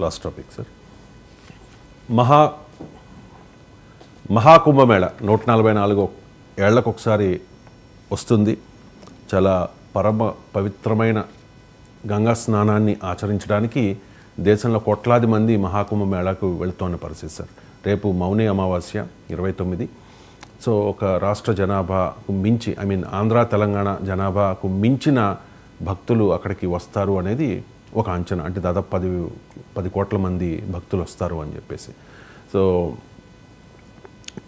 Last topic sir. Maha Kumbh Mela 144 ఏళ్లకు ఒకసారి వస్తుంది. చాలా పవిత్రమైన గంగా స్నానాన్ని ఆచరించడానికి దేశంలో కోట్లాది మంది మహాకుంభమేళకు వెళుతున్న పరిస్థితి సార్. రేపు మౌని అమావాస్య 29. సో ఒక రాష్ట్ర జనాభాకు మించి ఆంధ్ర తెలంగాణ జనాభాకు మించిన భక్తులు అక్కడికి వస్తారు అనేది ఒక అంచనా. అంటే దాదాపు 10 కోట్ల మంది భక్తులు వస్తారు అని చెప్పేసి. సో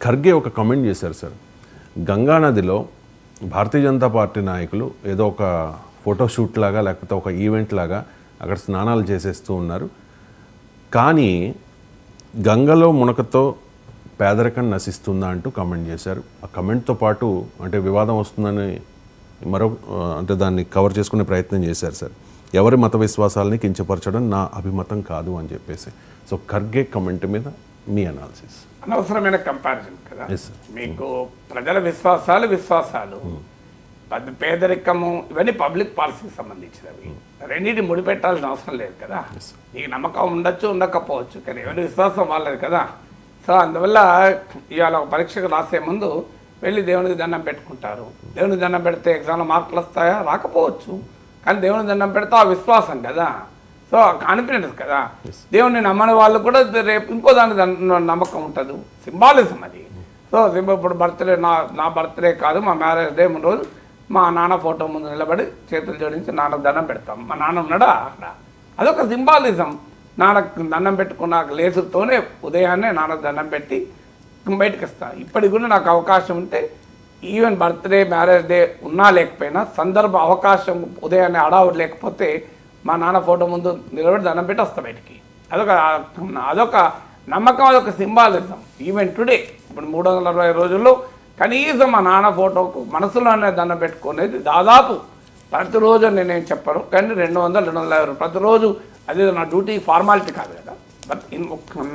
ఖర్గే ఒక కామెంట్ చేశారు సార్. గంగా నదిలో భారతీయ జనతా పార్టీ నాయకులు ఏదో ఒక ఫోటోషూట్ లాగా లేకపోతే ఒక ఈవెంట్ లాగా అక్కడ స్నానాలు చేసేస్తూ ఉన్నారు. కానీ గంగలో మునకతో పేదరికం నశిస్తుందా అంటూ కామెంట్ చేశారు. ఆ కమెంట్తో పాటు అంటే వివాదం వస్తుందని అంటే దాన్ని కవర్ చేసుకునే ప్రయత్నం చేశారు సార్. ఎవరి మత విశ్వాసాలని కించపరచడం నా అభిమతం కాదు అని చెప్పేసి. సో ఖర్గే కమెంట్ మీద మీ అనాలిసిస్. అనవసరమైన కంపారిజన్ కదా. మీకు ప్రజల విశ్వాసాలు పేదరికము ఇవన్నీ పబ్లిక్ పాలసీకి సంబంధించినవి. రెండింటిని ముడిపెట్టాల్సిన అవసరం లేదు కదా. నీకు నమ్మకం ఉండొచ్చు ఉండకపోవచ్చు, కానీ ఎవరి విశ్వాసం వాళ్ళది కదా. సో అందువల్ల ఇవాళ ఒక పరీక్షకు రాసే ముందు వెళ్ళి దేవునికి దండం పెట్టుకుంటారు. దేవునికి దండం పెడితే ఎగ్జామ్లో మార్కులు వస్తాయా? రాకపోవచ్చు. కానీ దేవునికి దండం పెడితే ఆ విశ్వాసం కదా. సో కాన్ఫిడెన్స్ కదా. దేవుడిని నమ్మని వాళ్ళు కూడా రేపు ఇంకో దాని నమ్మకం ఉంటుంది. సింబాలిజం అది. సో ఇప్పుడు బర్త్డే నా బర్త్డే కాదు, మా మ్యారేజ్ డే రోజు మా నాన్న ఫోటో ముందు నిలబడి చేతులు జోడించి నాన్నకు దండం పెడతాం. మా నాన్న ఉన్నాడా అక్కడ? అదొక సింబాలిజం. నాన్నకు దండం పెట్టుకున్న లేసుతోనే ఉదయాన్నే నాన్నకు దండం పెట్టి బయటకు వస్తాను. ఇప్పటికి కూడా నాకు అవకాశం ఉంటే ఈవెన్ బర్త్డే మ్యారేజ్ డే ఉన్నా లేకపోయినా అవకాశం ఉదయాన్నే అడావుడు లేకపోతే మా నాన్న ఫోటో ముందు నిలబడి దండం పెట్టి వస్తా బయటికి. అదొక నమ్మకం, అదొక సింబాలిజం. ఈవెన్ టుడే ఇప్పుడు 360 రోజుల్లో కనీసం మా నాన్న ఫోటోకు మనసులోనే దండం పెట్టుకునేది దాదాపు ప్రతిరోజు నేనేం చెప్పను, కానీ 200-250 ప్రతిరోజు. అదే నా డ్యూటీ, ఫార్మాలిటీ కాదు కదా. బట్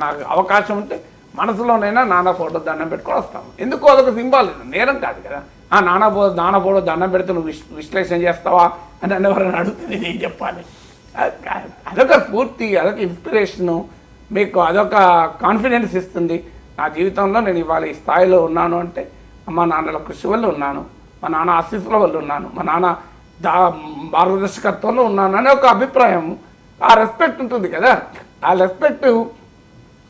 నాకు అవకాశం ఉంటే మనసులోనైనా నాన్న ఫోటో దండం పెట్టుకొని వస్తాము. ఎందుకో అదొక సింబాలిజం, నేరం కాదు కదా. నాన్న ఫోటో దండం పెడితే నువ్వు విశ్లేషణ చేస్తావా అని ఎవరైనా అడుగుతుంది, నేను చెప్పాలి. అదొక స్ఫూర్తి, అదొక ఇన్స్పిరేషను, మీకు అదొక కాన్ఫిడెన్స్ ఇస్తుంది. నా జీవితంలో నేను ఇవాళ ఈ స్థాయిలో ఉన్నాను అంటే మా నాన్నల కృషి వల్ల ఉన్నాను, మా నాన్న ఆశీస్సుల వల్ల ఉన్నాను, మా నాన్న మార్గదర్శకత్వంలో ఉన్నాను అనే ఒక అభిప్రాయం, ఆ రెస్పెక్ట్ ఉంటుంది కదా. ఆ రెస్పెక్ట్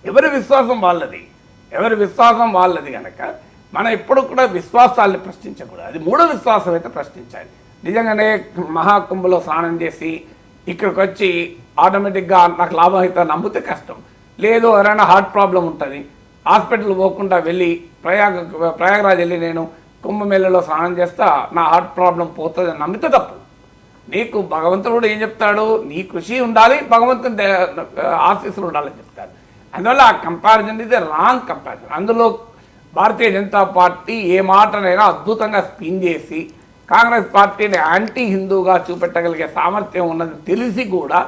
ఎవరి విశ్వాసం వాళ్ళది కనుక మనం ఎప్పుడు కూడా విశ్వాసాలని ప్రశ్నించకూడదు. అది మూడో విశ్వాసం అయితే ప్రశ్నించాలి. నిజంగానే మహాకుంభలో స్నానం చేసి ఇక్కడికి వచ్చి ఆటోమేటిక్గా నాకు లాభం అయితే నమ్మితే కష్టం. లేదు ఎవరైనా హార్ట్ ప్రాబ్లం ఉంటుంది, హాస్పిటల్ పోకుండా వెళ్ళి ప్రయాగరాజ్ వెళ్ళి నేను కుంభమేళలో స్నానం చేస్తా నా హార్ట్ ప్రాబ్లం పోతుంది అని నమ్మితే తప్పు. నీకు భగవంతుడు కూడా ఏం చెప్తాడు? నీ కృషి ఉండాలి, భగవంతుని ఆశీస్సులు ఉండాలని చెప్తాడు. అందువల్ల ఆ కంపారిజన్ ఇది రాంగ్ కంపారిజన్. అందులో భారతీయ జనతా పార్టీ ఏ మాటనైనా అద్భుతంగా స్పిన్ చేసి కాంగ్రెస్ పార్టీని యాంటీ హిందూగా చూపెట్టగలిగే సామర్థ్యం ఉన్నది తెలిసి కూడా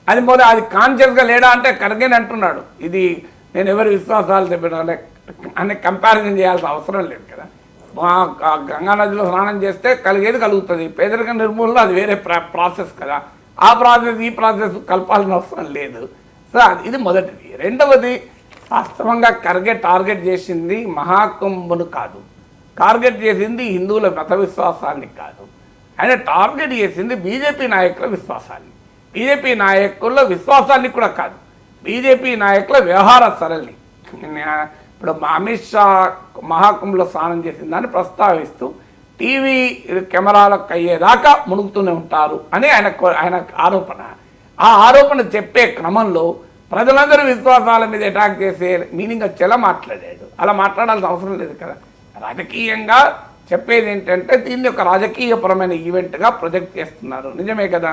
అది కాన్షియస్గా లేడా అంటే ఖర్గే అంటున్నాడు, ఇది నేను ఎవరి విశ్వాసాలు చెప్పిన అనే కంపారిజన్ చేయాల్సిన అవసరం లేదు కదా. గంగానదిలో స్నానం చేస్తే కలిగేది కలుగుతుంది, పేదరిక నిర్మూలన అది వేరే ప్రాసెస్ కదా. ఆ ప్రాసెస్ ఈ ప్రాసెస్ కలపాల్సిన అవసరం లేదు. సో ఇది మొదటిది. రెండవది, వాస్తవంగా ఖర్గే టార్గెట్ చేసింది మహాకుంభను కాదు, టార్గెట్ చేసింది హిందువుల మత విశ్వాసాన్ని కాదు. ఆయన టార్గెట్ చేసింది బీజేపీ నాయకుల విశ్వాసాన్ని, బీజేపీ నాయకుల విశ్వాసాన్ని కూడా కాదు, బీజేపీ నాయకుల వ్యవహార సరళి. ఇప్పుడు అమిత్ షా మహాకుంభలో స్నానం చేసిన దాన్ని ప్రస్తావిస్తూ టీవీ కెమెరాలకు అయ్యేదాకా మునుగుతూనే ఉంటారు అని ఆయన ఆరోపణ. ఆ ఆరోపణ చెప్పే క్రమంలో ప్రజలందరూ విశ్వాసాల మీద అటాక్ చేసే మీనింగ్ వచ్చేలా మాట్లాడాడు. అలా మాట్లాడాల్సిన అవసరం లేదు కదా. రాజకీయంగా చెప్పేది ఏంటంటే దీన్ని ఒక రాజకీయపరమైన ఈవెంట్గా ప్రొజెక్ట్ చేస్తున్నారు. నిజమే కదా.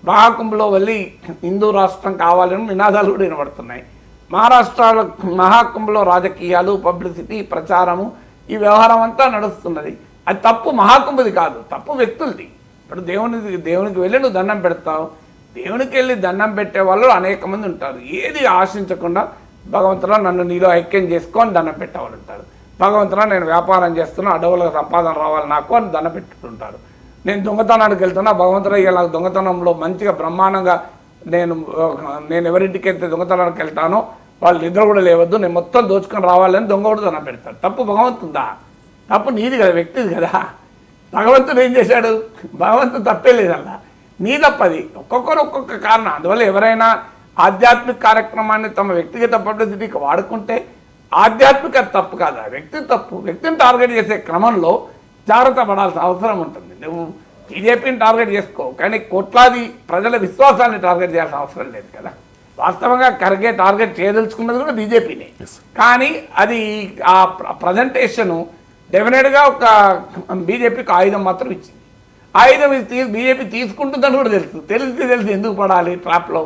మహాకుంభలో వెళ్ళి హిందూ రాష్ట్రం కావాలని నినాదాలు కూడా వినబడుతున్నాయి. మహారాష్ట్రలో మహాకుంభలో రాజకీయాలు, పబ్లిసిటీ, ప్రచారము, ఈ వ్యవహారం అంతా నడుస్తున్నది. అది తప్పు మహాకుంభది కాదు, తప్పు వ్యక్తులది. ఇప్పుడు దేవునికి వెళ్ళి నువ్వు దండం పెడతావు, దేవునికి వెళ్ళి దండం పెట్టే వాళ్ళు అనేక మంది ఉంటారు. ఏది ఆశించకుండా భగవంతుడా నన్ను నీలో ఐక్యం చేసుకొని దండం పెట్టేవాళ్ళు ఉంటారు. భగవంతుడా నేను వ్యాపారం చేస్తున్నా, అడవులకు సంపాదన రావాలి నాకు అని దండం పెట్టుకుంటారు. నేను దొంగతనానికి వెళ్తున్నా, భగవంతుడా ఇక నాకు దొంగతనంలో మంచిగా బ్రహ్మాండంగా నేను ఎవరింటికి అయితే దొంగతనానికి వెళ్తానో వాళ్ళు నిద్ర కూడా లేవద్దు, నేను మొత్తం దోచుకొని రావాలని దొంగ కూడా దండం పెడతాడు. తప్పు భగవంతుందా? తప్పు నీది కదా, వ్యక్తిది కదా. భగవంతుడు ఏం చేశాడు? భగవంతుడు తప్పే లేదల్లా, నీ తప్పది. ఒక్కొక్కరు ఒక్కొక్క కారణం. అందువల్ల ఎవరైనా ఆధ్యాత్మిక కార్యక్రమాన్ని తమ వ్యక్తిగత పబ్లిసిటీకి వాడుకుంటే ఆధ్యాత్మిక తప్పు కాదు, ఆ వ్యక్తి తప్పు. వ్యక్తిని టార్గెట్ చేసే క్రమంలో జాగ్రత్త పడాల్సిన అవసరం ఉంటుంది. నువ్వు బీజేపీని టార్గెట్ చేసుకో, కానీ కోట్లాది ప్రజల విశ్వాసాన్ని టార్గెట్ చేయాల్సిన అవసరం లేదు కదా. వాస్తవంగా ఖర్గే టార్గెట్ చేయదలుచుకున్నది కూడా బీజేపీని, కానీ అది ఆ ప్రజెంటేషను డెఫినెట్గా ఒక బీజేపీకి ఆయుధం మాత్రం ఇచ్చింది. ఆయుధం బీజేపీ తీసుకుంటుందని కూడా తెలుసు ఎందుకు పడాలి ట్రాప్లో.